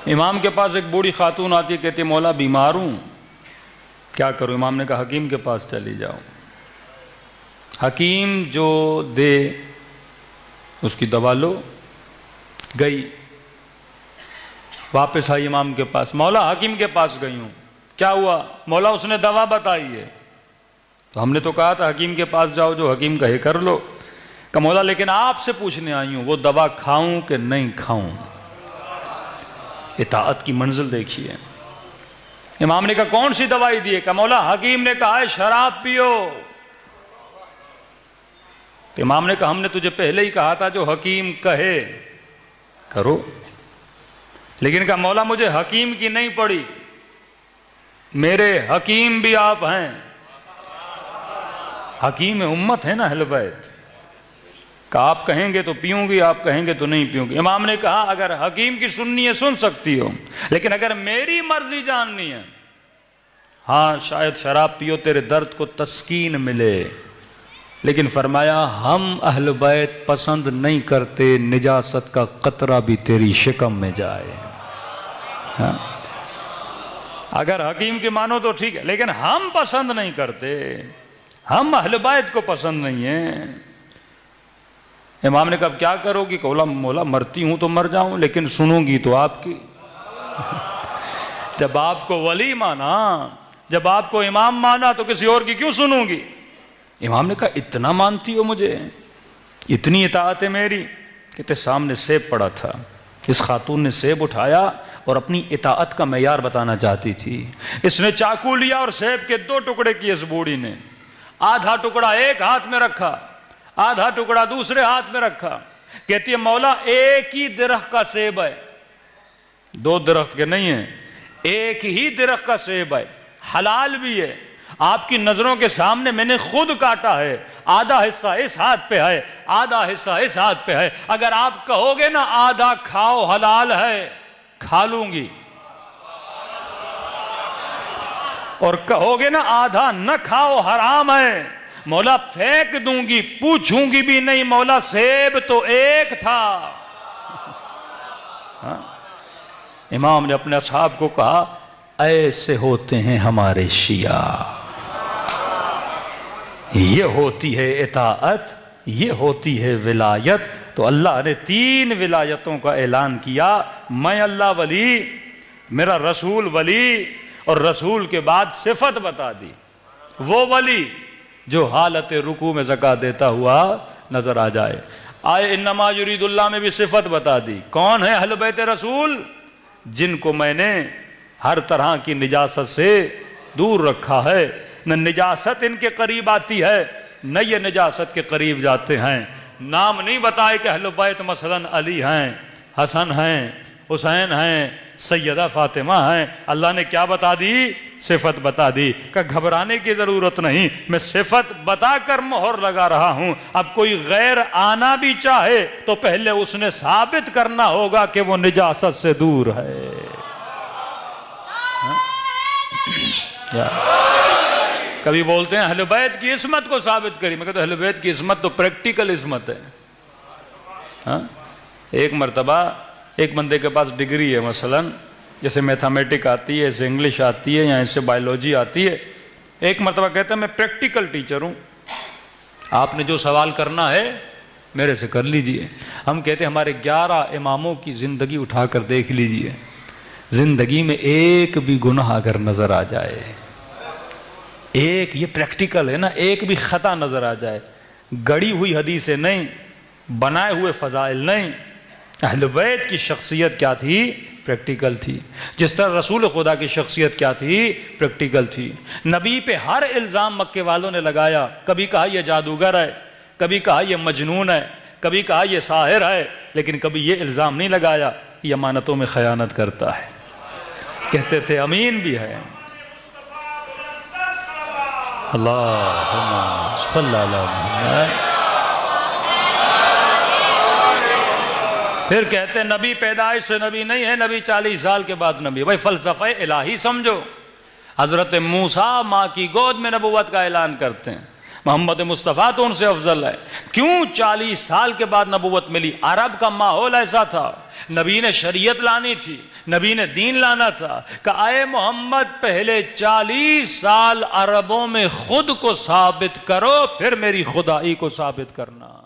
इमाम के पास एक बूढ़ी खातून आती है, कहती है मौला बीमार हूँ, क्या करूँ? इमाम ने कहा हकीम के पास चली जाओ, हकीम जो दे उसकी दवा लो। गई, वापस आई इमाम के पास, मौला हकीम के पास गई हूँ, क्या हुआ? मौला उसने दवा बताई है। तो हमने तो कहा था हकीम के पास जाओ, जो हकीम कहे कर लो। कहा मौला लेकिन आपसे पूछने आई हूँ, वो दवा खाऊं कि नहीं खाऊं? इताअत की मंजिल देखिए। इमाम ने कहा कौन सी दवाई दी है? कहा मौला हकीम ने कहा है शराब पियो। तो इमाम ने कहा हमने तुझे पहले ही कहा था जो हकीम कहे करो। लेकिन कहा मौला मुझे हकीम की नहीं पड़ी, मेरे हकीम भी आप हैं, हकीम उम्मत है ना अहले बैत। कहा आप कहेंगे तो पीऊंगी, आप कहेंगे तो नहीं पीऊंगी। इमाम ने कहा अगर हकीम की सुननी है सुन सकती हो, लेकिन अगर मेरी मर्जी जाननी है, हाँ शायद शराब पियो तेरे दर्द को तस्कीन मिले, लेकिन फरमाया हम अहले बैत पसंद नहीं करते निजासत का कतरा भी तेरी शिकम में जाए। हाँ? अगर हकीम की मानो तो ठीक है, लेकिन हम पसंद नहीं करते, हम अहले बैत को पसंद नहीं है। इमाम ने कहा क्या करोगी? कहा मौला मरती हूं तो मर जाऊं, लेकिन सुनूंगी तो आपकी। जब आपको वली माना, जब आपको इमाम माना, तो किसी और की क्यों सुनूंगी? इमाम ने कहा इतना मानती हो मुझे, इतनी इताअत है मेरी? कहते सामने सेब पड़ा था, इस खातून ने सेब उठाया और अपनी इताअत का मेयार बताना चाहती थी। इसने चाकू लिया और सेब के 2 टुकड़े किए इस बूढ़ी ने, आधा टुकड़ा एक हाथ में रखा, आधा टुकड़ा दूसरे हाथ में रखा। कहती है मौला एक ही दरख्त का सेब है, 2 दरख्त के नहीं है, एक ही दरख्त का सेब है, हलाल भी है, आपकी नजरों के सामने मैंने खुद काटा है, आधा हिस्सा इस हाथ पे है, आधा हिस्सा इस हाथ पे है। अगर आप कहोगे ना आधा खाओ हलाल है, खा लूंगी, और कहोगे ना आधा न खाओ हराम है, मौला फेंक दूंगी, पूछूंगी भी नहीं, मौला सेब तो एक था। हाँ? इमाम ने अपने असहाब को कहा ऐसे होते हैं हमारे शिया, ये होती है इताअत, ये होती है विलायत। तो अल्लाह ने 3 विलायतों का ऐलान किया, मैं अल्लाह वली, मेरा रसूल वली, और रसूल के बाद सिफत बता दी, वो वली जो हालत रुकू में ज़कात देता हुआ नजर आ जाए। आए इन्नमा युरीदुल्लाह में भी सिफत बता दी, कौन है अहले बैत रसूल? जिनको मैंने हर तरह की निजासत से दूर रखा है, न निजासत इनके करीब आती है न ये निजासत के करीब जाते हैं। नाम नहीं बताए कि अहले बैत मसलन अली हैं, हसन हैं, हुसैन हैं, सैयदा फातिमा हैं। अल्लाह ने क्या बता दी? सिफत बता दी। कि घबराने की ज़रूरत नहीं, मैं सिफत बताकर मोहर लगा रहा हूं। अब कोई गैर आना भी चाहे तो पहले उसने साबित करना होगा कि वो निजासत से दूर है। कभी बोलते हैं अहले बैत की इस्मत को साबित करी, मैं कहता हूं अहले बैत की इस्मत तो प्रैक्टिकल इस्मत है। हाँ? एक मरतबा एक बंदे के पास डिग्री है, मसलन जैसे मैथमेटिक आती है, जैसे इंग्लिश आती है, या इससे बायोलॉजी आती है। एक मरतबा कहता है मैं प्रैक्टिकल टीचर हूँ, आपने जो सवाल करना है मेरे से कर लीजिए। हम कहते हैं हमारे 11 इमामों की ज़िंदगी उठाकर देख लीजिए, ज़िंदगी में एक भी गुनाह अगर नज़र आ जाए, एक, ये प्रैक्टिकल है ना, एक भी ख़ता नज़र आ जाए, गढ़ी हुई हदीसें नहीं, बनाए हुए फ़ज़ाइल नहीं। अहले बैत की शख्सियत क्या थी? प्रैक्टिकल थी। जिस तरह रसूल खुदा की शख्सियत क्या थी? प्रैक्टिकल थी। नबी पे हर इल्ज़ाम मक्के वालों ने लगाया, कभी कहा यह जादूगर है, कभी कहा यह मजनून है, कभी कहा यह साहिर है, लेकिन कभी ये इल्ज़ाम नहीं लगाया कि अमानतों में खयानत करता है। कहते थे अमीन भी है। अल्लाहुम्मा सल्ली अला मुहम्मद। फिर कहते हैं नबी पैदाइश से नबी नहीं है, नबी 40 साल के बाद नबी। भाई फ़लसफ़ा इलाही समझो। हज़रत मूसा माँ की गोद में नबूवत का ऐलान करते हैं, मोहम्मद मुस्तफ़ा तो उनसे अफजल है। क्यों? 40 साल के बाद नबूवत मिली। अरब का माहौल ऐसा था, नबी ने शरीयत लानी थी, नबी ने दीन लाना था। कि आए मोहम्मद पहले 40 साल अरबों में खुद को साबित करो, फिर मेरी खुदाई को साबित करना।